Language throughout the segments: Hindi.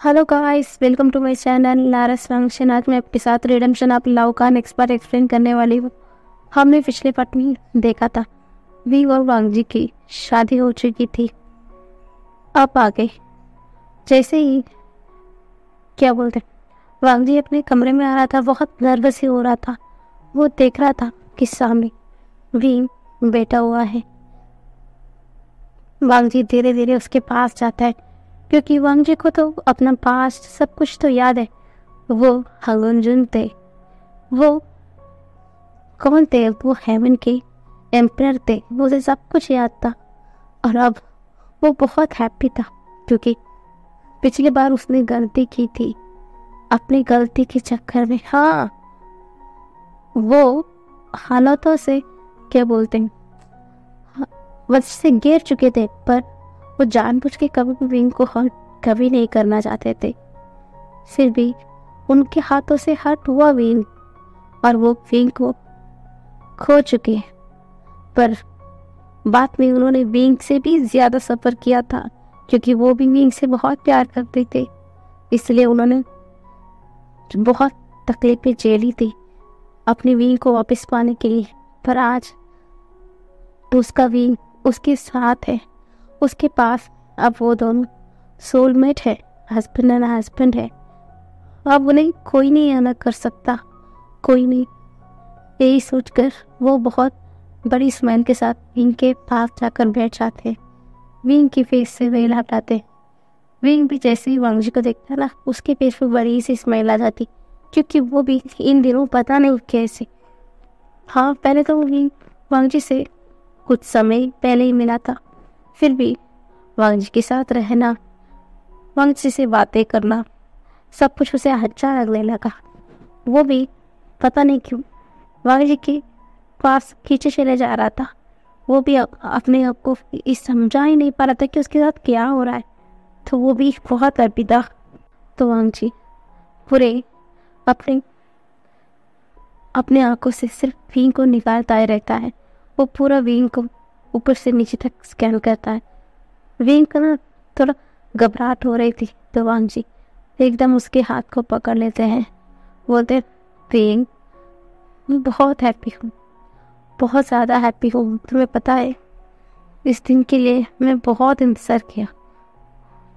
Hello guys, welcome to my channel लारस फंक्शन। आज मैं आपके साथ रिडेम्पशन ऑफ लव का नेक्स्ट पार्ट एक्सप्लेन करने वाली हूँ। हमने पिछले पार्ट में देखा था वी और वांग जी की शादी हो चुकी थी। अब आगे जैसे ही वांग जी अपने कमरे में आ रहा था, बहुत नर्वस ही हो रहा था। वो देख रहा था कि सामने वी बैठा हुआ है। वांग जी धीरे धीरे उसके पास जाता है, क्योंकि वांग जी को तो अपना पास्ट सब कुछ तो याद है। वो हंगुन थे, वो कौन थे? वो हेवन के एम्परर थे। उसे सब कुछ याद था और अब वो बहुत हैप्पी था, क्योंकि पिछली बार उसने गलती की थी। अपनी गलती के चक्कर में वो हालातों से वजह से गिर चुके थे, पर वो जानबूझ के कभी भी विंग को हर्ट कभी नहीं करना चाहते थे। फिर भी उनके हाथों से हर्ट हुआ विंग, और वो विंग को खो चुके। पर बाद में उन्होंने विंग से भी ज्यादा सफर किया था, क्योंकि वो भी विंग से बहुत प्यार करते थे। इसलिए उन्होंने बहुत तकलीफें झेली थी अपनी विंग को वापस पाने के लिए। पर आज उसका विंग उसके साथ है, उसके पास। अब वो दोनों सोलमेट है, हस्बैंड एंड हस्बैंड है। अब उन्हें कोई नहीं अलग कर सकता, कोई नहीं। यही सोचकर वो बहुत बड़ी स्माइल के साथ विंग के पास जाकर बैठ जाते। विंग की फेस से वेल हटाते। विंग भी जैसे ही वांग जी को देखता ना, उसके फेस पे बड़ी सी स्माइल आ जाती, क्योंकि वो भी इन दिनों पता नहीं कैसे। पहले तो विंग वांग जी से कुछ समय पहले ही मिला था, फिर भी वांग जी के साथ रहना, वांग जी से बातें करना, सब कुछ उसे अच्छा लगने लगा। वो भी पता नहीं क्यों वांग जी के पास खींचे चले जा रहा था। वो भी अपने आप को इस समझा ही नहीं पा रहा था कि उसके साथ क्या हो रहा है। तो वो भी बहुत अर्पिता। तो वांग जी पूरे अपने आंखों से सिर्फ विंग को निकालता ही रहता है। वो पूरा विंग को ऊपर से नीचे तक स्कैन करता है। विंग का ना थोड़ा घबराहट हो रही थी, तो वांग जी एकदम उसके हाथ को पकड़ लेते हैं। बोलते, विंग मैं बहुत हैप्पी हूँ, बहुत ज़्यादा हैप्पी हूँ। तुम्हें पता है, इस दिन के लिए मैं बहुत इंतज़ार किया।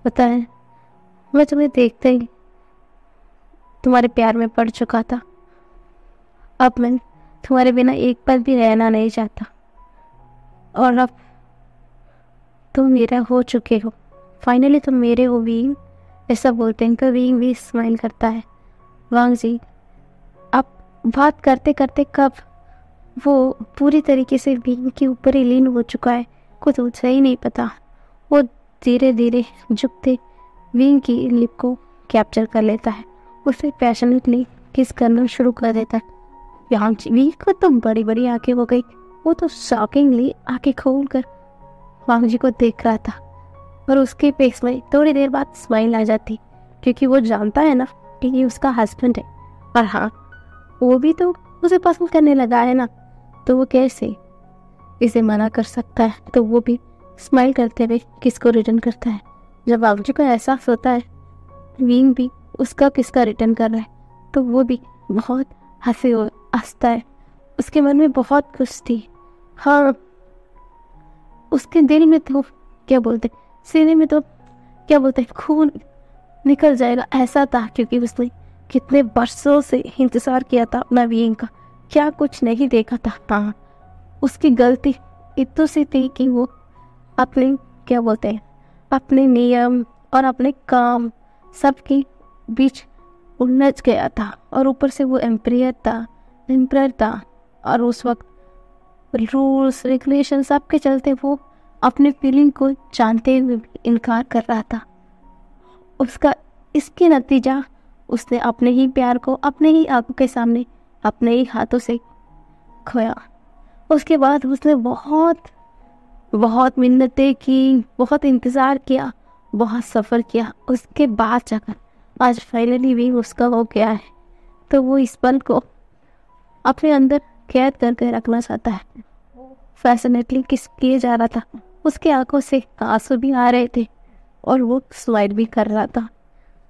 पता है, मैं तुम्हें देखते ही तुम्हारे प्यार में पड़ चुका था। अब मैं तुम्हारे बिना एक पल भी रहना नहीं चाहता, और अब तुम मेरा हो चुके हो। फाइनली तुम मेरे हो विंग। ऐसा बोलते हैं कि विंग भी स्माइल करता है। वांग जी अब बात करते करते कब वो पूरी तरीके से विंग के ऊपर ही लीन हो चुका है, कुछ उसे ही नहीं पता। वो धीरे धीरे झुकते विंग की लिप को कैप्चर कर लेता है, उसे पैशनेटली किस करना शुरू कर देता है। विंग को तो बड़ी बड़ी आंखें हो गई। वो तो शॉकिंगली आंखें खोलकर वांग जी को देख रहा था, और उसके फेस में थोड़ी देर बाद स्माइल आ जाती, क्योंकि वो जानता है ना कि ये उसका हस्बैंड है। और वो भी तो उसे पसंद करने लगा है ना, तो वो कैसे इसे मना कर सकता है। तो वो भी स्माइल करते हुए किसको रिटर्न करता है। जब वांग जी को एहसास होता है विंग भी उसका किसका रिटर्न कर रहा है, तो वो भी बहुत हंसता है। उसके मन में बहुत खुश थी। उसके दिल में तो सीने में तो खून निकल जाएगा ऐसा था, क्योंकि उसने कितने बरसों से इंतजार किया था अपना विंग का, क्या कुछ नहीं देखा था। उसकी गलती इतनी सी थी कि वो अपने अपने नियम और अपने काम सबके बीच उलझ गया था, और ऊपर से वो एम्परर था, और उस वक्त रूल्स रेगुलेशन सबके चलते वो अपने फीलिंग को जानते हुए भी इनकार कर रहा था। उसका इसके नतीजा उसने अपने ही प्यार को अपने ही आंखों के सामने अपने ही हाथों से खोया। उसके बाद उसने बहुत मिन्नतें की, बहुत इंतज़ार किया, बहुत सफ़र किया। उसके बाद जाकर आज फाइनली भी उसका हो गया है। तो वो इस पल को अपने अंदर कैद करके रखना चाहता है। फैसिनेटली किस किए जा रहा था, उसके आंखों से आंसू भी आ रहे थे, और वो स्माइल भी कर रहा था।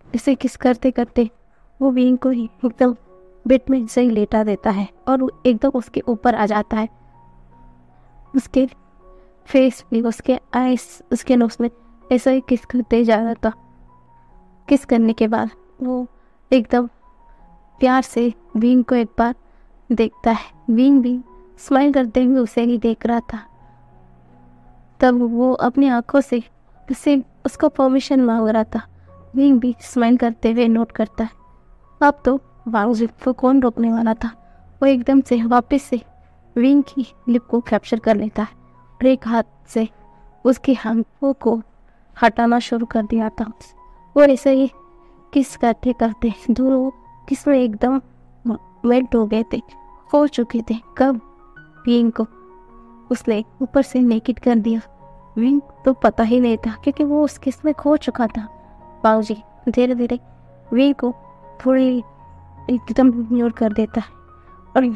इसे किस करते करते वो विंग को ही एकदम बेड में सही लेटा देता है और वो एकदम उसके ऊपर आ जाता है। उसके फेस पे, उसके आईज, उसके नोज में ऐसा ही किस करते जा रहा था। किस करने के बाद वो एकदम प्यार से विंग को एक बार देखता है। विंग भी स्माइल करते हुए उसे ही देख रहा था। तब वो अपनी आंखों से उसे उसको परमिशन मांग रहा था। विंग भी स्माइल करते हुए नोट करता है। अब तो वांगजी को कौन रोकने वाला था। वो एकदम से वापस से विंग की लिप को कैप्चर कर लेता है और एक हाथ से उसकी आंखों को हटाना शुरू कर दिया था। वो ऐसे ही किस करते करते दोनों किस में एकदम मेल्ट हो गए थे, हो चुके थे। कब विंग को उसने ऊपर से नेकेड कर दिया। विंग तो पता ही नहीं था क्योंकि वो उस किस में खो चुका था। बाबूजी धीरे धीरे विंग को थोड़ी एकदम इग्नोर कर देता है और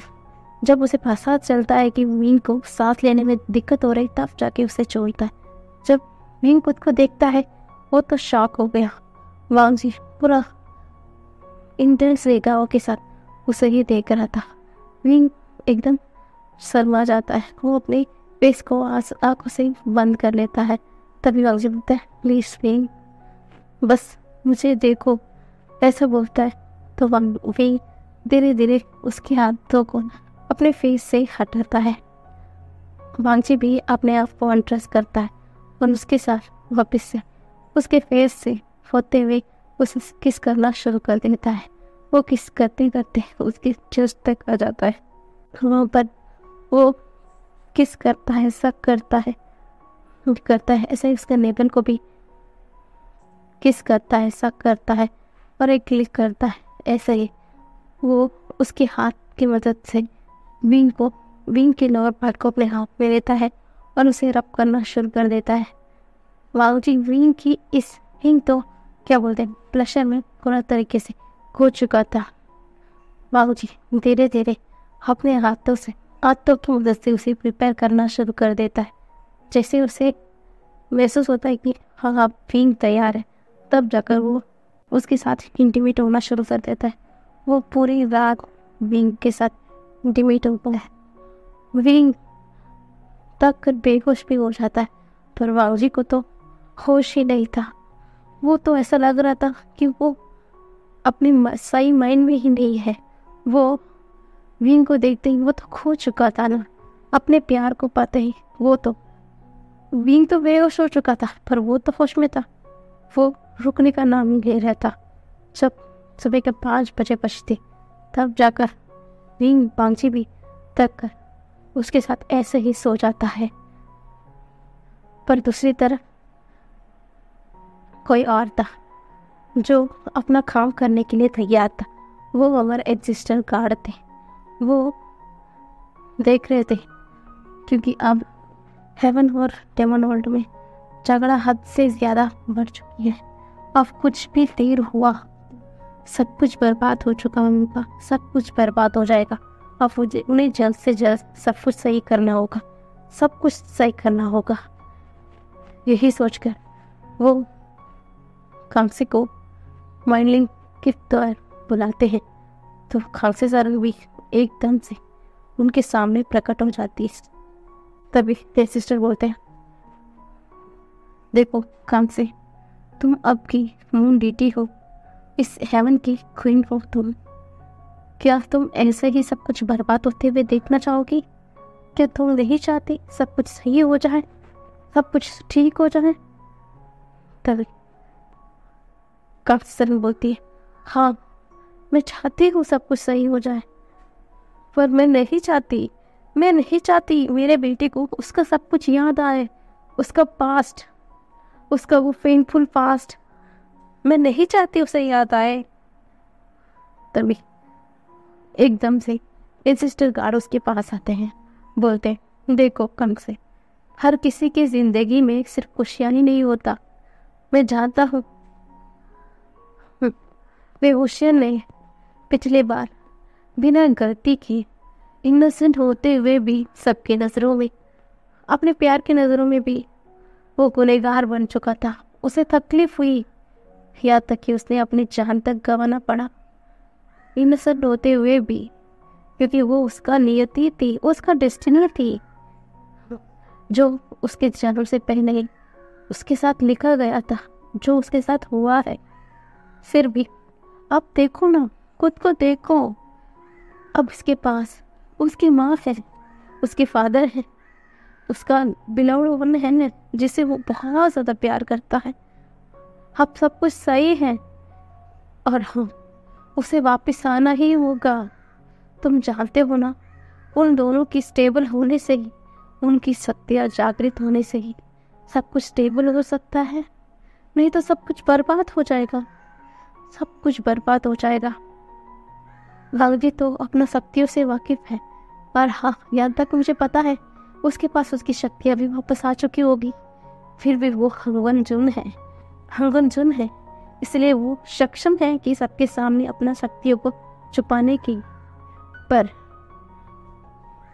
जब उसे पता चलता है कि विंग को सांस लेने में दिक्कत हो रही, तब जाके उसे छोड़ता है। जब विंग खुद को देखता है वो तो शॉक हो गया। बाबूजी पूरा इंटेंस रेखाओं के साथ उसे ही देख रहा था। विंग एकदम शर्मा जाता है। वो अपने फेस को आंखों से बंद कर लेता है। तभी बाबूजी बोलता है, प्लीज विंग बस मुझे देखो, ऐसा बोलता है। तो विंग धीरे धीरे उसके हाथों को अपने फेस से हटाता है। वांगजी भी अपने आप को अनट्रस्ट करता है और उसके साथ वापस से उसके फेस से होते हुए उसे किस करना शुरू कर देता है। वो किस करते करते उसके चेस्ट तक आ जाता है। वहाँ पर वो किस करता है, सक करता है, ऐसे ही उसके नेबल को भी किस करता है, सक करता है और एक क्लिक करता है। ऐसे ही वो उसके हाथ की मदद से विंग के लोअर पार्ट को अपने हाथ में लेता है और उसे रब करना शुरू कर देता है। वांगजी विंग की इस हिंग तो क्या बोलते हैं प्लेजर में पूरा तरीके से खो चुका था। वांगजी धीरे धीरे अपने हाथों की मदद से उसे प्रिपेयर करना शुरू कर देता है। जैसे उसे महसूस होता है कि हाँ आप विंग तैयार है, तब जाकर वो उसके साथ इंटीमेट होना शुरू कर देता है। वो पूरी रात विंग के साथ इंटीमेट होता है। विंग तक बेहोश भी हो जाता है, पर वांगजी को तो होश ही नहीं था। वो तो ऐसा लग रहा था कि वो अपनी सही माइंड में ही नहीं है। वो विंग को देखते ही वो तो खो चुका था ना, अपने प्यार को पाते ही वो तो विंग तो बेहोश हो चुका था, पर वो तो होश में था। वो रुकने का नाम ही ले रहा था। जब सुबह के 5 बजे बजते तब जाकर विंग वांगजी भी तक कर उसके साथ ऐसे ही सो जाता है। पर दूसरी तरफ कोई और था जो अपना काम करने के लिए तैयार था। वो हमारे एग्जिस्टर गार्ड थे। वो देख रहे थे क्योंकि अब हेवन और डेमन वर्ल्ड में झगड़ा हद से ज़्यादा बढ़ चुकी है। अब कुछ भी देर हुआ सब कुछ बर्बाद हो चुका, उनका सब कुछ बर्बाद हो जाएगा। अब उन्हें जल्द से जल्द सब कुछ सही करना होगा, सब कुछ सही करना होगा। यही सोचकर वो खांसी को माइंडलिंग के द्वारा बुलाते हैं। तो खांसी सर भी एकदम से उनके सामने प्रकट हो जाती है। तभी तेरे सिस्टर बोलते हैं, देखो खांसी, तुम अब की मून डीटी हो, इस हेवन की क्वीन हो तुम। क्या तुम ऐसे ही सब कुछ बर्बाद होते हुए देखना चाहोगी? क्या तुम नहीं चाहती सब कुछ सही हो जाए, सब कुछ ठीक हो जाए? तभी काफी सरल बोलती है, हाँ मैं चाहती हूँ सब कुछ सही हो जाए, पर मैं नहीं चाहती मेरे बेटे को उसका सब कुछ याद आए, उसका पास्ट, उसका वो पेनफुल पास्ट, मैं नहीं चाहती उसे याद आए। तभी एकदम से सिस्टर गार्ड उसके पास आते हैं, बोलते हैं, देखो कम से हर किसी की जिंदगी में सिर्फ खुशियाँ ही नहीं होता, मैं जानता हूँ। वे होशियार ने पिछले बार बिना गलती की इनोसेंट होते हुए भी सबके नज़रों में, अपने प्यार की नज़रों में भी वो गुनहगार बन चुका था। उसे तकलीफ हुई, यहाँ तक कि उसने अपनी जान तक गंवाना पड़ा इनोसेंट होते हुए भी, क्योंकि वो उसका नियति थी, उसका डेस्टिनी थी, जो उसके जन्म से पहले उसके साथ लिखा गया था, जो उसके साथ हुआ है। फिर भी अब देखो ना, खुद को देखो, अब उसके पास उसकी माँ है, उसके फादर है, उसका बिलव्ड वन है ना, जिसे वो बहुत ज़्यादा प्यार करता है। अब सब कुछ सही है और हाँ, उसे वापस आना ही होगा। तुम जानते हो ना, उन दोनों की स्टेबल होने से ही, उनकी सत्या जागृत होने से ही सब कुछ स्टेबल हो सकता है, नहीं तो सब कुछ बर्बाद हो जाएगा, सब कुछ बर्बाद हो जाएगा। भागजी तो अपना शक्तियों से वाकिफ है, पर हाँ, यहाँ तक मुझे पता है उसके पास उसकी शक्तियाँ भी वापस आ चुकी होगी। फिर भी वो हंगन जुन है, इसलिए वो सक्षम है कि सबके सामने अपना शक्तियों को छुपाने की। पर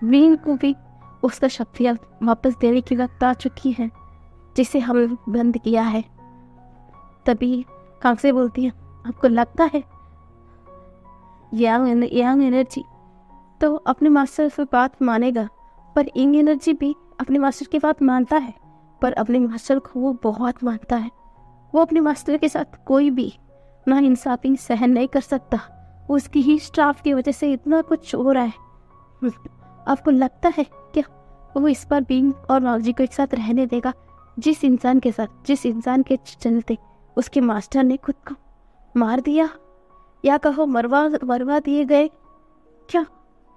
वीन को भी उसका शक्तियाँ वापस देने की वक्त आ चुकी है, जिसे हमने बंद किया है। तभी कांसे बोलती है, आपको लगता है यांग एनर्जी तो अपने मास्टर से बात मानेगा, पर यंग एनर्जी भी अपने मास्टर की बात मानता है, पर अपने मास्टर को वो बहुत मानता है। वो अपने मास्टर के साथ कोई भी ना इंसाफी सहन नहीं कर सकता। उसकी ही स्टाफ की वजह से इतना कुछ हो रहा है। आपको लगता है क्या वो इस बार बींग और मावजी को एक साथ रहने देगा? जिस इंसान के चलते उसके मास्टर ने खुद को मार दिया, या कहो मरवा दिए गए, क्या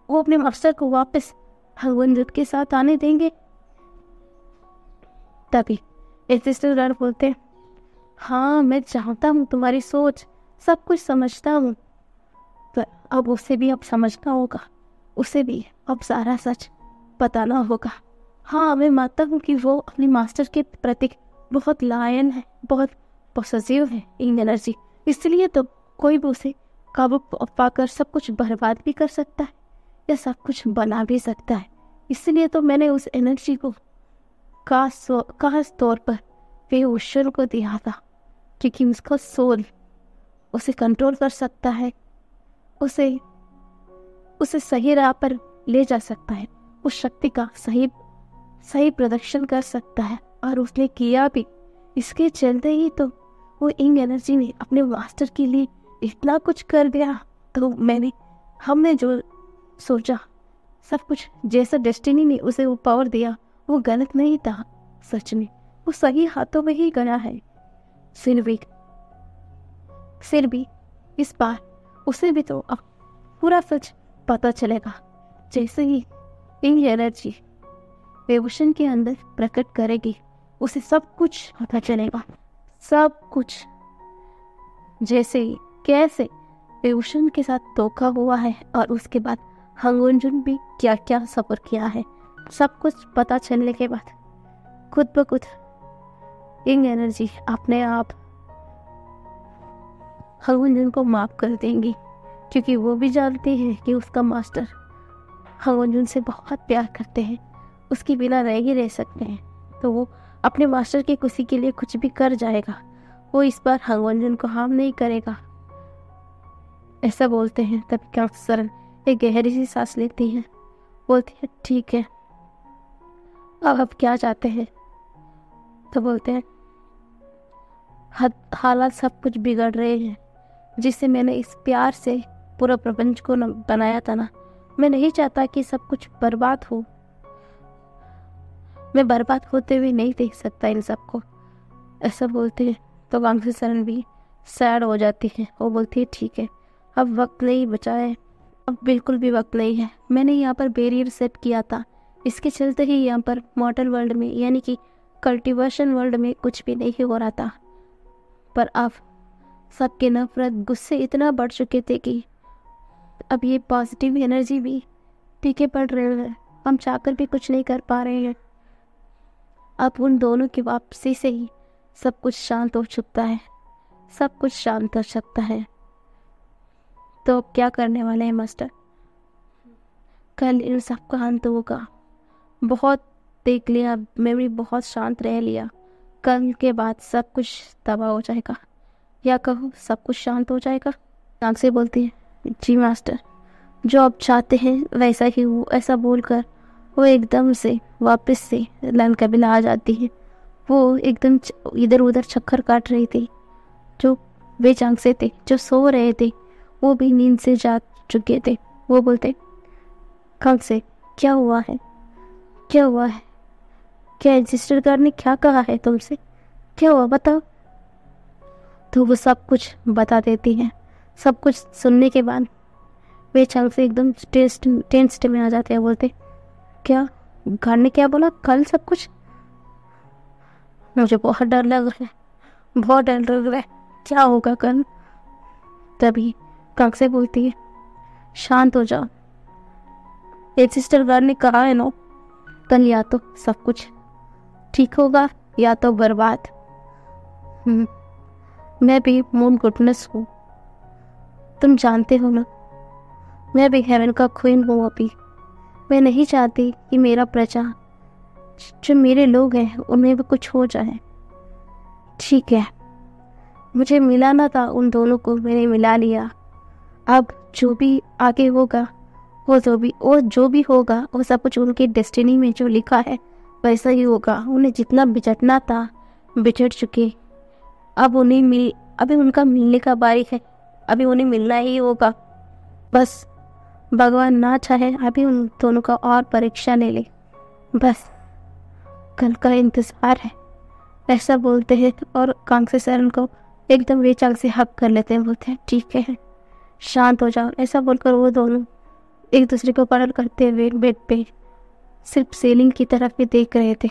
वो अपने मास्टर को वापस हंगवनजुट के साथ आने देंगे? तभी एसिस्टेंट बोलते हैं, हाँ मैं जानता हूँ तुम्हारी सोच, सब कुछ समझता हूँ, पर अब उसे भी अब समझना होगा, उसे भी अब सारा सच बताना होगा। हाँ मैं मानता हूँ कि वो अपने मास्टर के प्रति बहुत लायन है, बहुत पॉसेसिव है इन एनर्जी, इसलिए तो कोई भी उसे काबू पाकर सब कुछ बर्बाद भी कर सकता है या सब कुछ बना भी सकता है। इसलिए तो मैंने उस एनर्जी को खास तौर पर वेवोशन को दिया था, क्योंकि उसका सोल उसे कंट्रोल कर सकता है, उसे सही राह पर ले जा सकता है, उस शक्ति का सही प्रदर्शन कर सकता है, और उसने किया भी। इसके चलते ही तो वो इंग एनर्जी ने अपने मास्टर के लिए इतना कुछ कर दिया। तो हमने जो सोचा, सब कुछ जैसा डेस्टिनी ने उसे वो पावर दिया, वो गलत नहीं था, सच में वो सही हाथों में ही गया है। फिर भी इस बार उसे भी तो अब पूरा सच पता चलेगा। जैसे ही इंग एनर्जी वेवोशन के अंदर प्रकट करेगी, उसे सब कुछ पता चलेगा, सब कुछ, जैसे कैसे वेवोशन के साथ धोखा हुआ है और उसके बाद हंगवनजुन भी क्या क्या सफर किया है। सब कुछ पता चलने के बाद खुद ब खुद इंग एनर्जी अपने आप हंगवनजुन को माफ कर देंगी, क्योंकि वो भी जानती है कि उसका मास्टर हंगवनजुन से बहुत प्यार करते हैं, उसके बिना रह ही रह सकते हैं। तो वो अपने मास्टर की खुशी के लिए कुछ भी कर जाएगा। वो इस बार हंगवनजुन को हार्म नहीं करेगा, ऐसा बोलते हैं। तब कांगसरन एक गहरी सी सांस लेती है, बोलती है, ठीक है, अब आप क्या चाहते हैं? तो बोलते हैं, हालात सब कुछ बिगड़ रहे हैं, जिससे मैंने इस प्यार से पूरा प्रपंच को बनाया था ना, मैं नहीं चाहता कि सब कुछ बर्बाद हो। मैं बर्बाद होते हुए नहीं देख सकता इन सबको, ऐसा बोलते हैं। तो कांगसरन भी सैड हो जाती है। वो बोलती है, ठीक है, अब वक्त नहीं बचा है, अब बिल्कुल भी वक्त नहीं है। मैंने यहाँ पर बैरियर सेट किया था, इसके चलते ही यहाँ पर मॉर्टल वर्ल्ड में, यानी कि कल्टीवेशन वर्ल्ड में कुछ भी नहीं हो रहा था। पर अब सबके नफरत गुस्से इतना बढ़ चुके थे कि अब ये पॉजिटिव एनर्जी भी पीछे पड़ रहे हैं, हम चाहकर भी कुछ नहीं कर पा रहे हैं। अब उन दोनों की वापसी से ही सब कुछ शांत हो चुका है, सब कुछ शांत हो सकता है। तो अब क्या करने वाले हैं मास्टर? कल इन सब का अंत होगा। बहुत देख लिया, मैं भी बहुत शांत रह लिया, कल के बाद सब कुछ तबाह हो जाएगा। या कहो सब कुछ शांत हो जाएगा। आंख से बोलती है, जी मास्टर, जो आप चाहते हैं वैसा ही हो। ऐसा बोलकर वो एकदम से वापस से लाल कबीला आ जाती है। वो एकदम इधर उधर चक्कर काट रही थी। जो बेचांग से थे, जो सो रहे थे, वो भी नींद से जाग चुके थे। वो बोलते, कंग से क्या हुआ है, क्या हुआ है, क्या रजिस्टर गार्ड ने क्या कहा है तुमसे, क्या हुआ बताओ। तो वो सब कुछ बता देती है। सब कुछ सुनने के बाद वे चांग से एकदम टेंस्ड में आ जाते हैं। बोलते, क्या गार्ड ने क्या बोला कल सब कुछ, मुझे बहुत डर लग रहा है, बहुत डर लग रहा है, क्या होगा कल। तभी कांग से बोलती है, शांत हो जाओ, एक सिस्टर गार्ड ने कहा है ना, कल या तो सब कुछ ठीक होगा या तो बर्बाद। मैं भी मून गुडनेस हूँ, तुम जानते हो ना, मैं भी हेवन का क्वीन हूँ। अभी मैं नहीं चाहती कि मेरा प्रजा, जो मेरे लोग हैं, उन्हें भी कुछ हो जाए। ठीक है, मुझे मिलाना था उन दोनों को, मैंने मिला लिया। अब जो भी आगे होगा, वो जो भी होगा, वो सब कुछ उनकी डेस्टिनी में जो लिखा है वैसा ही होगा। उन्हें जितना बिछड़ना था बिछड़ चुके। अब अभी उनका मिलने का बारी है, अभी उन्हें मिलना ही होगा। बस भगवान ना चाहे अभी उन दोनों का और परीक्षा ले ले, बस कल का इंतज़ार है। ऐसा बोलते हैं और कांग से सरन को एकदम बेचांग से हक कर लेते हैं। बोलते हैं, ठीक है, शांत हो जाओ। ऐसा बोलकर वो दोनों एक दूसरे को पकड़ करते हुए बेड पे सिर्फ सीलिंग की तरफ भी देख रहे थे।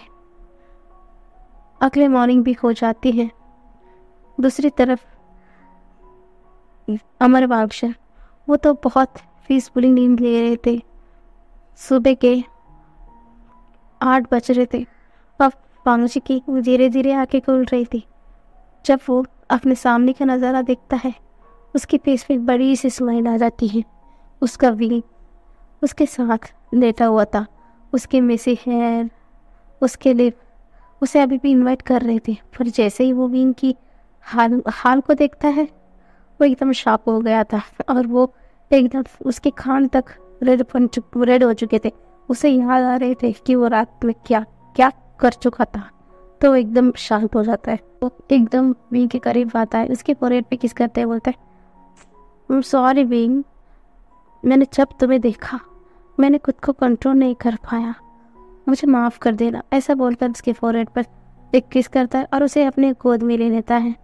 अगले मॉर्निंग भी हो जाती है। दूसरी तरफ अमर वांगशर, वो तो बहुत पीसफुली नींद ले रहे थे। सुबह के 8 बज रहे थे। अब वांगशी की धीरे धीरे आंखें खुल रही थी। जब वो अपने सामने का नज़ारा देखता है, उसके फेस पे बड़ी सी स्माइल आ जाती है। उसका विंग उसके साथ लेटा हुआ था, उसके मेसी हेयर, उसके लिप उसे अभी भी इनवाइट कर रहे थे। पर जैसे ही वो विंग की हाल को देखता है, वो एकदम शॉक हो गया था और वो एकदम उसके कान तक रेड हो चुके थे। उसे याद आ रहे थे कि वो रात में क्या क्या कर चुका था। तो एकदम शांत हो जाता है। वो एकदम विंग के करीब आता है, उसके फोrehead पे किस करते हैं। बोलता है, सॉरी विंग, मैंने जब तुम्हें देखा मैंने खुद को कंट्रोल नहीं कर पाया, मुझे माफ़ कर देना। ऐसा बोलकर उसके फोrehead पर एक किस करता है और उसे अपने गोद में ले लेता है।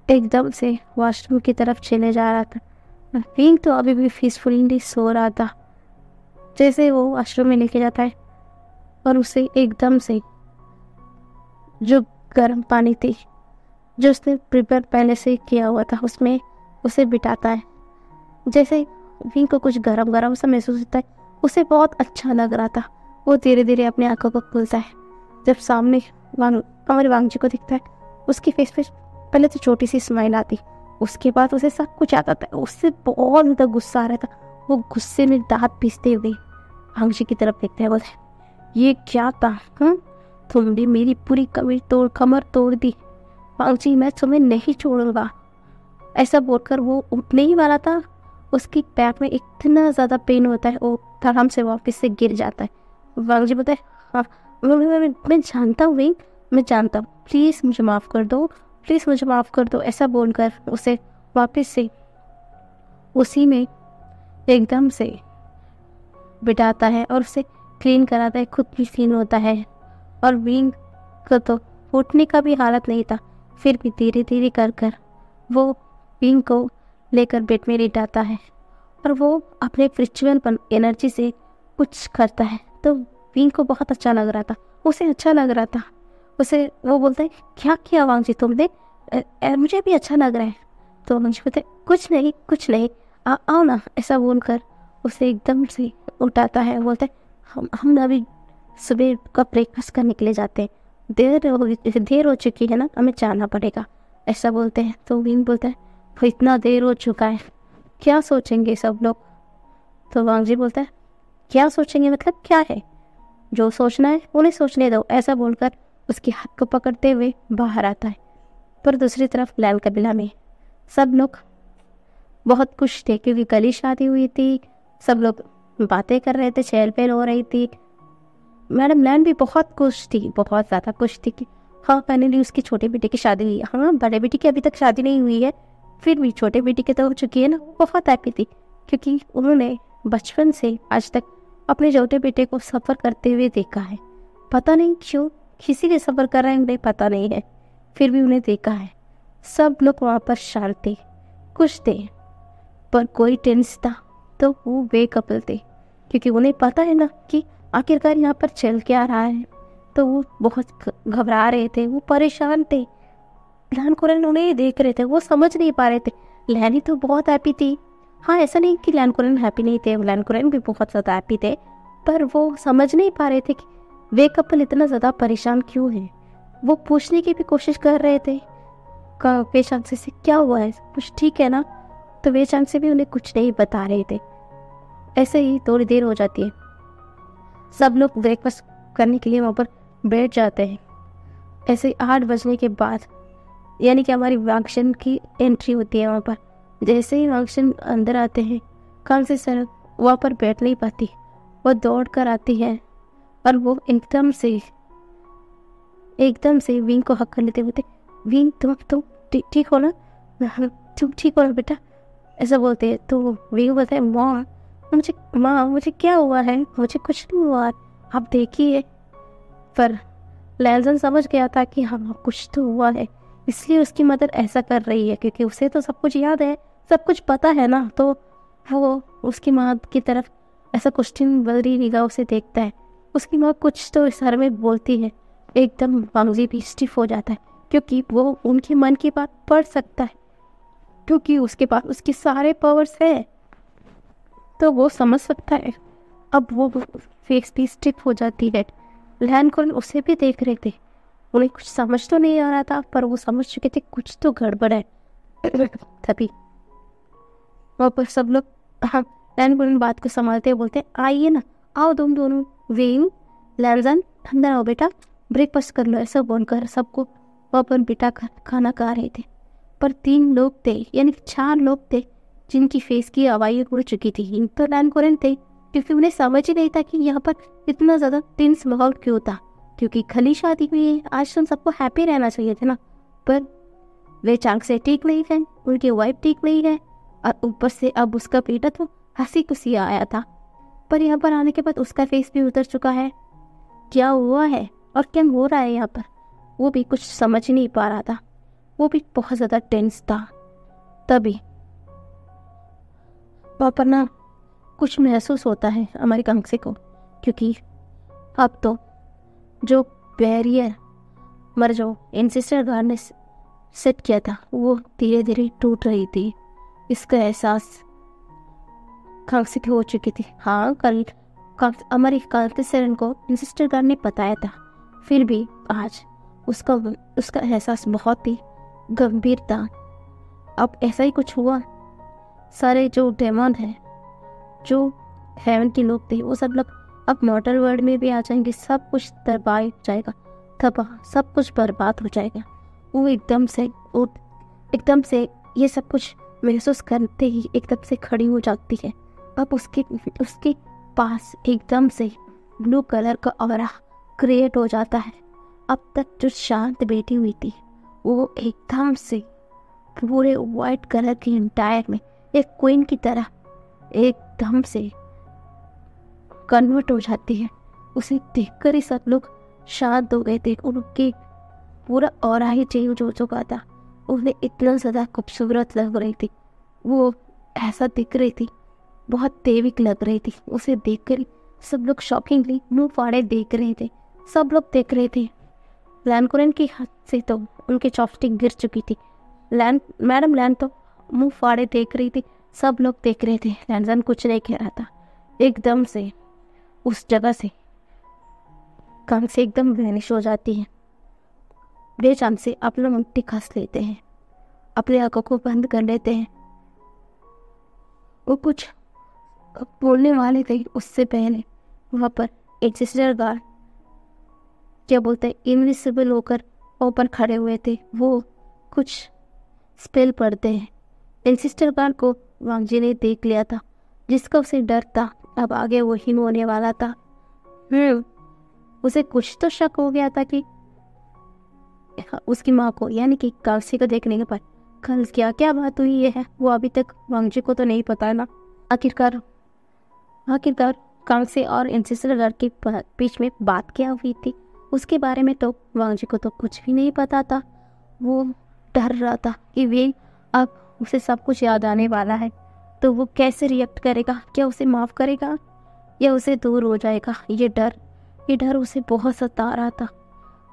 एकदम से वॉशरूम की तरफ चले जा रहा था। विंग तो अभी भी पीसफुली सो रहा था। जैसे वो वॉशरूम में लेके जाता है और उसे एकदम से जो गर्म पानी थी जो उसने प्रिपेयर पहले से किया हुआ था, उसमें उसे बिठाता है। जैसे विंग को कुछ गरम गरम सा महसूस होता है, उसे बहुत अच्छा लग रहा था। वो धीरे धीरे अपनी आंखों को खोलता है। जब सामने हमारे वांगजी को दिखता है, उसकी फेस पे पहले तो छोटी सी स्माइल आती, उसके बाद उसे सब कुछ आता था। उससे बहुत ज़्यादा गुस्सा आ रहा था। वो गुस्से में दांत पीसते हुए वांगजी की तरफ देखता है। बोलता है, ये क्या था, तुमने मेरी पूरी कमर तोड़ दी वांगजी, मैं तुम्हें नहीं छोड़ूंगा। ऐसा बोलकर वो उठने ही वाला था, उसकी पैर में इतना ज़्यादा पेन होता है, वो आराम से वापस से गिर जाता है। वांगजी बोलता है, हाँ मैं जानता हूँ विंग, मैं जानता हूँ, प्लीज़ मुझे माफ़ कर दो, प्लीज़ मुझे माफ़ कर दो। ऐसा बोलकर उसे वापस से उसी में एकदम से बिठाता है और उसे क्लीन कराता है। खुद भी क्लीन होता है और विंग को तो उठने का भी हालत नहीं था, फिर भी धीरे धीरे कर कर वो विंग को लेकर बेड में लेटाता है और वो अपने रिचुअल एनर्जी से कुछ करता है। तो विंग को बहुत अच्छा लग रहा था, उसे अच्छा लग रहा था। उसे वो बोलता है, क्या किया वांगजी तुमने, मुझे भी अच्छा लग रहा है। तो वांगजी बोलते, कुछ नहीं, आओ ना। ऐसा बोलकर उसे एकदम से उठाता है। बोलता है, हम अभी सुबह का ब्रेकफास्ट करने के लिए जाते हैं, देर हो चुकी है ना, हमें जाना पड़ेगा। ऐसा बोलते हैं। तो विंग बोलता है, वो इतना देर हो चुका है, क्या सोचेंगे सब लोग। तो वांगजी बोलता है, क्या सोचेंगे मतलब क्या है, जो सोचना है उन्हें सोचने दो। ऐसा बोलकर उसके हाथ को पकड़ते हुए बाहर आता है। पर दूसरी तरफ लाल कबीला में सब लोग बहुत खुश थे क्योंकि कल ही शादी हुई थी। सब लोग बातें कर रहे थे, चहल पहल हो रही थी। मैडम लैन भी बहुत खुश थी, बहुत ज़्यादा खुश थी कि हाँ फाइनली उसकी छोटे बेटे की शादी हुई है। हाँ, बड़े बेटे की अभी तक शादी नहीं हुई है, फिर भी छोटे बेटे की तो हो चुकी है ना। वो बहुत हैप्पी थी क्योंकि उन्होंने बचपन से आज तक अपने छोटे बेटे को सफ़र करते हुए देखा है। पता नहीं क्यों किसी लिए सफ़र कर रहे हैं उन्हें पता नहीं है, फिर भी उन्हें देखा है। सब लोग वहाँ पर शांत थे, खुश थे, पर कोई टेंस था तो वो वे कपल थे क्योंकि उन्हें पता है ना कि आखिरकार यहाँ पर चल क्या रहा है। तो वो बहुत घबरा रहे थे, वो परेशान थे। लैन कोरन उन्हें देख रहे थे, वो समझ नहीं पा रहे थे। लैनी तो बहुत हैप्पी थी। हाँ, ऐसा नहीं कि लैन कोरन हैप्पी नहीं थे, लैन कोरन भी बहुत ज़्यादा हैप्पी थे, पर वो समझ नहीं पा रहे थे कि वे कपल इतना ज़्यादा परेशान क्यों है। वो पूछने की भी कोशिश कर रहे थे वे चांसे से क्या हुआ है, कुछ ठीक है ना। तो वे चांसे भी उन्हें कुछ नहीं बता रहे थे। ऐसे ही थोड़ी देर हो जाती है, सब लोग ब्रेकफास्ट करने के लिए वहाँ पर बैठ जाते हैं। ऐसे ही 8 बजने के बाद यानी कि हमारी वांगशन की एंट्री होती है वहाँ पर। जैसे ही वांगशन अंदर आते हैं, कम से सर वहाँ पर बैठ नहीं पाती, वो दौड़ कर आती है और वो एकदम से विंग को हक कर लेते होते। विंग तुम ठीक हो ना, तुम ठीक हो ना बेटा, ऐसा बोलते हैं। तो विंग बोलता है माँ मुझे क्या हुआ है, मुझे कुछ नहीं हुआ, आप देखिए। पर लैल्जन समझ गया था कि हाँ कुछ तो हुआ है, इसलिए उसकी मदर ऐसा कर रही है क्योंकि उसे तो सब कुछ याद है, सब कुछ पता है ना। तो वो उसकी माँ की तरफ ऐसा क्वेश्चन भरी निगाहों से देखता है। उसकी माँ कुछ तो इशारे में बोलती है। एकदम वांगजी भी स्टिफ हो जाता है क्योंकि वो उनके मन की बात पढ़ सकता है, क्योंकि उसके पास उसके सारे पावर्स है, तो वो समझ सकता है। अब वो फेस भी स्टिफ हो जाती है। लैन कोरन उसे भी देख रहे थे, उन्हें कुछ समझ तो नहीं आ रहा था, पर वो समझ चुके थे कुछ तो गड़बड़ है। तभी वहाँ पर सब लोग हाँ लैन कोरन बात को संभालते बोलते आइए ना, आओ तुम दोनों वेन लैल्जन अंदर आओ बेटा, ब्रेकफास्ट कर लो, ऐसा बोलकर सबको वहाँ पर बिठा कर खाना खा रहे थे। पर 3 लोग थे यानी 4 लोग थे जिनकी फेस की हवाई उड़ चुकी थी। तो लैन कोरन थे क्योंकि उन्हें समझ ही नहीं था कि यहाँ पर इतना ज़्यादा टेंस माहौल क्यों था, क्योंकि खली शादी हुई है, आज तो सबको हैप्पी रहना चाहिए थे ना। पर वे चांग से ठीक नहीं है, उनकी वाइफ ठीक नहीं है, और ऊपर से अब उसका बेटा तो हंसी खुशी आया था, पर यहाँ पर आने के बाद उसका फेस भी उतर चुका है। क्या हुआ है और क्या हो रहा है यहाँ पर, वो भी कुछ समझ नहीं पा रहा था, वो भी बहुत ज़्यादा टेंस था। तभी वहाँ पर ना कुछ महसूस होता है हमारी कांगसे को, क्योंकि अब तो जो बैरियर हमारा जो एंसेस्टर गार्ड ने सेट किया था वो धीरे धीरे टूट रही थी। इसका एहसास कांगसे की हो चुकी थी। हाँ, कल हमारी कांगसेरन को एंसेस्टर गार्ड ने बताया था, फिर भी आज उसका एहसास बहुत ही गंभीर था। अब ऐसा ही कुछ हुआ, सारे जो डेमन हैं, जो हेवन के लोग थे, वो सब लोग अब मॉर्टल वर्ल्ड में भी आ जाएंगे। सब कुछ तबाह हो जाएगा, सब कुछ बर्बाद हो जाएगा। वो एकदम से ये सब कुछ महसूस करते ही एकदम से खड़ी हो जाती है। अब उसके पास एकदम से ब्लू कलर का ऑरा क्रिएट हो जाता है। अब तक जो शांत बैठी हुई थी वो एकदम से पूरे वाइट कलर की एंटायर में एक क्वीन की तरह एकदम से कन्वर्ट हो जाती है। उसे देखकर ही सब लोग शांत हो गए थे। उनके पूरा ऑरा ही चेंज हो चुका था। उन्हें इतना ज़्यादा खूबसूरत लग रही थी, वो ऐसा दिख रही थी, बहुत देविक लग रही थी। उसे देखकर सब लोग शॉकिंगली मुंह फाड़े देख रहे थे। सब लोग देख रहे थे। लैन कोरन के हाथ से तो उनकी चॉपस्टिक गिर चुकी थी। मैडम लैन तो मुंह फाड़े देख रही थी। सब लोग देख रहे थे। लैंजन कुछ नहीं कह रहा था। एकदम से उस जगह से कान से एकदम वैनिश हो जाती है। बेचान से अपना मुट्ठी कस लेते हैं, अपने आंखों को बंद कर लेते हैं। वो कुछ बोलने वाले थे, उससे पहले वहाँ पर एक सिस्टर गार्ड क्या बोलते हैं इनविजिबल होकर ऊपर खड़े हुए थे। वो कुछ स्पेल पढ़ते हैं एंसिस्टर गार्ड को वांग जी ने देख लिया था, जिसका उसे डर था अब आगे वही होने वाला था। उसे कुछ तो शक हो गया था कि उसकी माँ को यानी कि कांगसी को देखने के बाद कल क्या क्या बात हुई है वो अभी तक वांग जी को तो नहीं पता है ना। आखिरकार कांगसी और एंसिस्टर गार्ड के बीच में बात क्या हुई थी उसके बारे में तो वांग जी को तो कुछ भी नहीं पता था। वो डर रहा था कि वे अब उसे सब कुछ याद आने वाला है, तो वो कैसे रिएक्ट करेगा, क्या उसे माफ़ करेगा या उसे दूर हो जाएगा। ये डर उसे बहुत सता रहा था,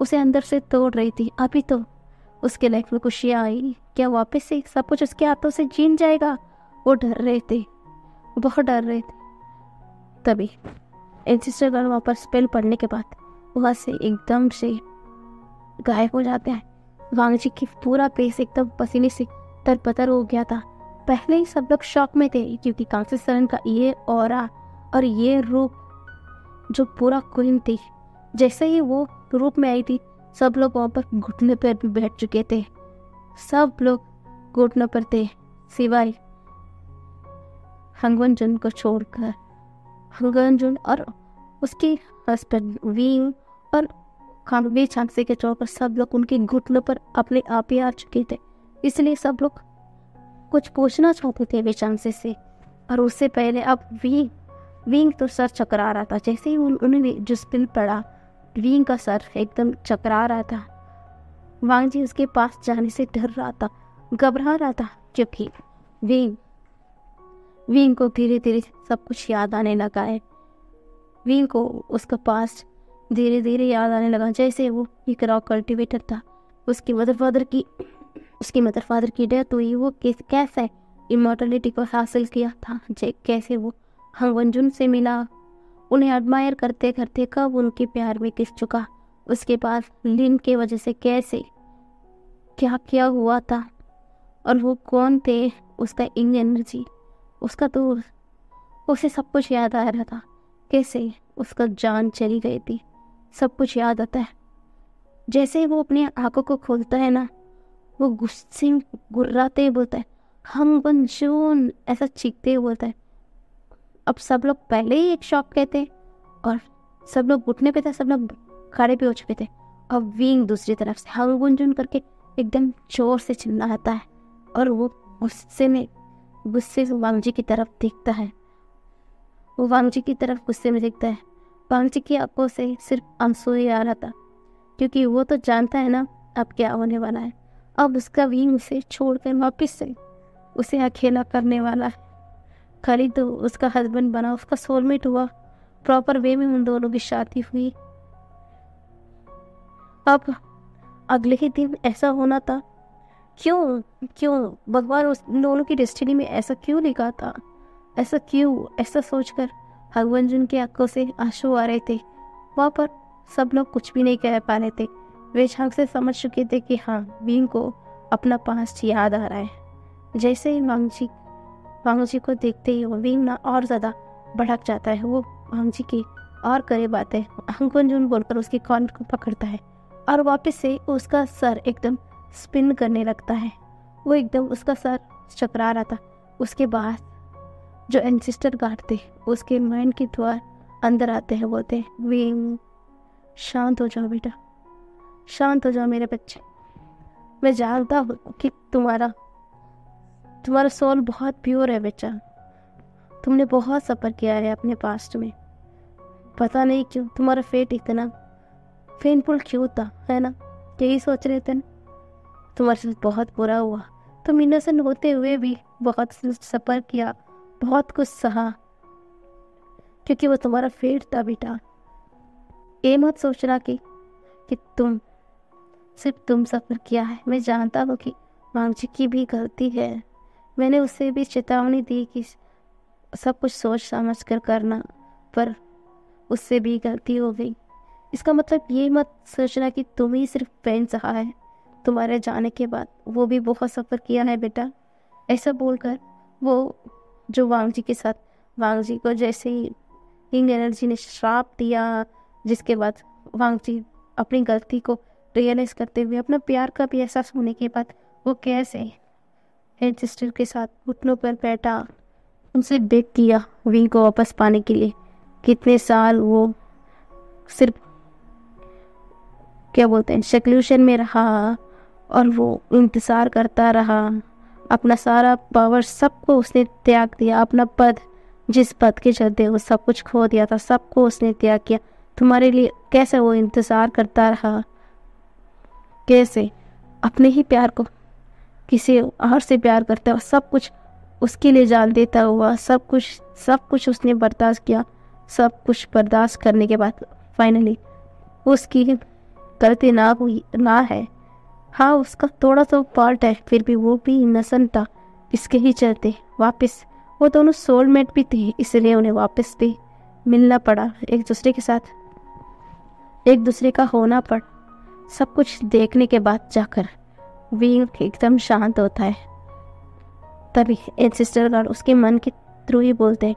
उसे अंदर से तोड़ रही थी। अभी तो उसके लाइफ में खुशियाँ आई, क्या वापस से सब कुछ उसके हाथों से छीन जाएगा। वो डर रहे थे, बहुत डर रहे थे। तभी एंसिस्टर गार्ड वहाँ पर स्पेल पढ़ने के बाद वहाँ से एकदम से गायब हो जाते हैं। वांग जी की पूरा फेस एकदम पसीने से तरपतर हो गया था। पहले ही सब लोग शॉक में थे क्योंकि कांगसी सरन का ये ऑरा और ये रूप जो पूरा क्वीन थी, जैसे ही वो रूप में आई थी सब लोग वहाँ पर घुटने पर भी बैठ चुके थे। सब लोग घुटनों पर थे सिवाय हंगवन जुन को छोड़कर। हंगवन जुन और उसके हस्बैंड विंग और वे झांसी के छोड़कर सब लोग उनके घुटनों पर अपने आप ही आ चुके थे। इसलिए सब लोग कुछ पूछना चाहते थे वे झांसी से। और उससे पहले अब विंग तो सर चकरा रहा था। जैसे ही उन्होंने जो स्पिल पड़ा विंग का सर एकदम चकरा रहा था। वांग जी उसके पास जाने से डर रहा था, घबरा रहा था क्योंकि विंग को धीरे धीरे सब कुछ याद आने लगा है। विंग को उसका पास धीरे धीरे याद आने लगा। जैसे वो एक रॉक कल्टिवेटर था, उसकी मदर फादर की डेथ हुई, वो कैसे इमॉर्टलिटी को हासिल किया था, कैसे वो हंगवन जुन से मिला, उन्हें एडमायर करते करते कब उनके प्यार में गिर चुका, उसके बाद लिन के वजह से कैसे क्या क्या हुआ था और वो कौन थे, उसका इंग एनर्जी, उसका तो उसे सब कुछ याद आ रहा था। कैसे उसका जान चली गई थी, सब कुछ याद आता है। जैसे वो अपनी आंखों को खोलता है ना, वो गुस्से में गुर्राते हुए बोलता है हंगवन जुन, ऐसा चीखते हुए बोलता है। अब सब लोग पहले ही एक शॉक के थे और सब लोग घुटने पे थे, सब लोग खड़े पे हो चुके थे। अब विंग दूसरी तरफ से हंगवन जुन करके एकदम जोर से चिल्लाता है और वो गुस्से से वांग जी की तरफ देखता है। वो वांग जी की तरफ गुस्से में देखता है। वांग जी की आंखों से सिर्फ आंसू ही आ रहा था क्योंकि वो तो जानता है ना अब क्या होने वाला है। अब उसका विंग उसे छोड़कर वापस से उसे अकेला करने वाला है। खाली तो उसका हस्बैंड बना, उसका सोलमेट हुआ, प्रॉपर वे में उन दोनों की शादी हुई। अब अगले ही दिन ऐसा होना था। क्यों भगवान उस दोनों की डेस्टिनी में ऐसा क्यों लिखा था, ऐसा सोचकर हंगवन जुन की आंखों से आंसू आ रहे थे। वहाँ पर सब लोग कुछ भी नहीं कह पा रहे थे। वे झांक से समझ चुके थे कि हाँ विंग को अपना पास्ट याद आ रहा है। जैसे ही वांग जी को देखते ही विंग ना और ज़्यादा भड़क जाता है। वो वांग जी की और करीब आते हैं, हंगवन जुन बोलकर उसकी कॉर्नर को पकड़ता है और वापस से उसका सर एकदम स्पिन करने लगता है। वो एकदम उसका सर चकरा रहा था। उसके बाद जो एंसिस्टर गार्ड थे उसके माइंड के द्वार अंदर आते हैं, बोलते हैं विंग शांत हो जाओ बेटा, शांत हो जाओ मेरे बच्चे। मैं जानता हूँ कि तुम्हारा सोल बहुत प्योर है बच्चा, तुमने बहुत सफ़र किया है अपने पास्ट में। पता नहीं क्यों तुम्हारा फेट इतना पेनफुल क्यों था, है ना, यही सोच रहे थे ना। तुम्हारे साथ बहुत बुरा हुआ, तुम इनोसेंट होते हुए भी बहुत सफ़र किया, बहुत कुछ सहा, क्योंकि वो तुम्हारा फेट था बेटा। ये मत सोचना कि सिर्फ तुम सफ़र किया है। मैं जानता हूँ कि वांग जी की भी गलती है, मैंने उसे भी चेतावनी दी कि सब कुछ सोच समझ कर करना, पर उससे भी गलती हो गई। इसका मतलब ये मत सोचना कि तुम ही सिर्फ पेन सहा है, तुम्हारे जाने के बाद वो भी बहुत सफ़र किया है बेटा। ऐसा बोलकर वो जो वांग जी के साथ, वांग जी को जैसे ही इंग एनर्जी ने श्राप दिया, जिसके बाद वांग जी अपनी गलती को रियलाइज़ करते हुए, अपना प्यार का भी एहसास होने के बाद वो कैसे एंसेस्टर के साथ घुटनों पर बैठा, उनसे बेग किया विंग को वापस पाने के लिए। कितने साल वो सिर्फ क्या बोलते हैं सेक्लूशन में रहा और वो इंतज़ार करता रहा। अपना सारा पावर सबको उसने त्याग दिया, अपना पद, जिस पद के चलते वो सब कुछ खो दिया था, सबको उसने त्याग किया तुम्हारे लिए। कैसे वो इंतज़ार करता रहा, कैसे अपने ही प्यार को किसी और से प्यार करता हुआ सब कुछ उसके लिए जान देता हुआ, सब कुछ उसने बर्दाश्त किया। सब कुछ बर्दाश्त करने के बाद फाइनली उसकी गलती ना है, हाँ उसका थोड़ा सा फॉल्ट है, फिर भी वो भी इनोसेंट था। इसके ही चलते वापस वो दोनों सोलमेट भी थे, इसलिए उन्हें वापस भी मिलना पड़ा, एक दूसरे के साथ एक दूसरे का होना पड़ा। सब कुछ देखने के बाद जाकर विंग एकदम शांत होता है। तभी एंसेस्टर गार्ड उसके मन के थ्रू ही बोलते हैं,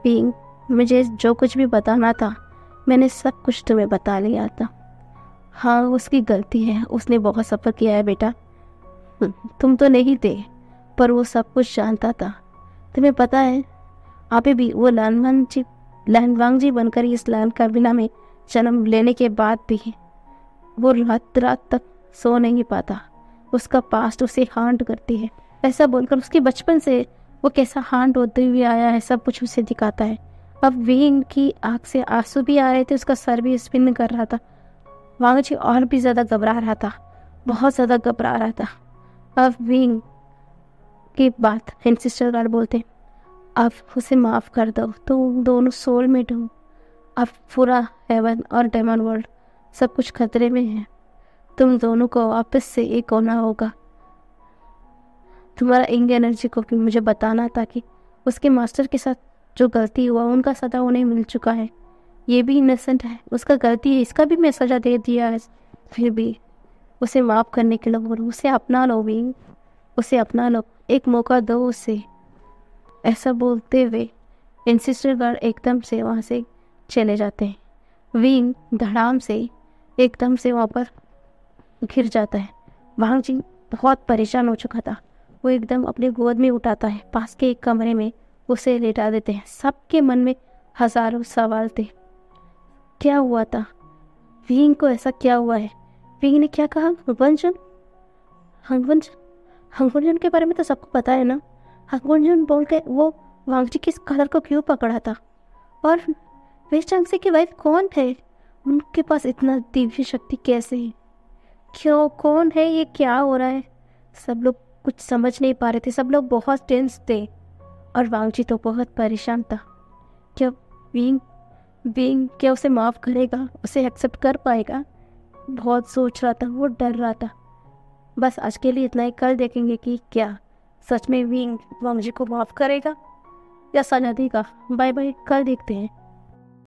विंग मुझे जो कुछ भी बताना था मैंने सब कुछ तुम्हें बता लिया था। हाँ उसकी गलती है, उसने बहुत सफ़र किया है बेटा, तुम तो नहीं थे पर वो सब कुछ जानता था। तुम्हें पता है अभी भी वो लैनवांग जी बनकर इस लैंड काबिला में जन्म लेने के बाद भी वो रात रात तक सो नहीं पाता। उसका पास्ट उसे हांट करती है। ऐसा बोलकर उसके बचपन से वो कैसा हांट होते हुए आया है सब कुछ उसे दिखाता है। अब विंग की आँख से आंसू भी आ रहे थे, उसका सर भी स्पिन कर रहा था। वांग जी और भी ज़्यादा घबरा रहा था, बहुत ज़्यादा घबरा रहा था। अब विंग की बात एंसेस्टर गार्ड बोलते, अब उसे माफ़ कर दो, तुम दोनों सोलमेट हो। अब पूरा हेवन और डेमन वर्ल्ड सब कुछ खतरे में है, तुम दोनों को वापस से एक होना होगा। तुम्हारा इंग एनर्जी को भी मुझे बताना था कि उसके मास्टर के साथ जो गलती हुआ उनका सजा उन्हें मिल चुका है। ये भी इनोसेंट है, उसका गलती है, इसका भी मैं सजा दे दिया है, फिर भी उसे माफ़ करने के लिए बोलो, उसे अपना लो विंग, उसे अपना लो, एक मौका दो उसे। ऐसा बोलते हुए एंसेस्टर गार्ड एकदम से वहाँ से चले जाते हैं। विंग धड़ाम से एकदम से वहाँ पर गिर जाता है। वांग जी बहुत परेशान हो चुका था, वो एकदम अपने गोद में उठाता है, पास के एक कमरे में उसे लेटा देते हैं। सबके मन में हजारों सवाल थे, क्या हुआ था, विंग को ऐसा क्या हुआ है, विंग ने क्या कहा, हंगवंजन के बारे में तो सबको पता है ना, हंगवंजन बोल के वो वांग जी किस कलर को क्यों पकड़ा था, और वेस्टांगसे की वाइफ कौन है, उनके पास इतना दिव्य शक्ति कैसे है, क्यों, कौन है ये, क्या हो रहा है। सब लोग कुछ समझ नहीं पा रहे थे, सब लोग बहुत टेंस थे और वांग जी तो बहुत परेशान था। क्या विंग क्या उसे माफ़ करेगा, उसे एक्सेप्ट कर पाएगा, बहुत सोच रहा था, वो डर रहा था। बस आज के लिए इतना ही, कल देखेंगे कि क्या सच में विंग वांग जी को माफ़ करेगा या सजा देगा। बाय बाय, कल देखते हैं।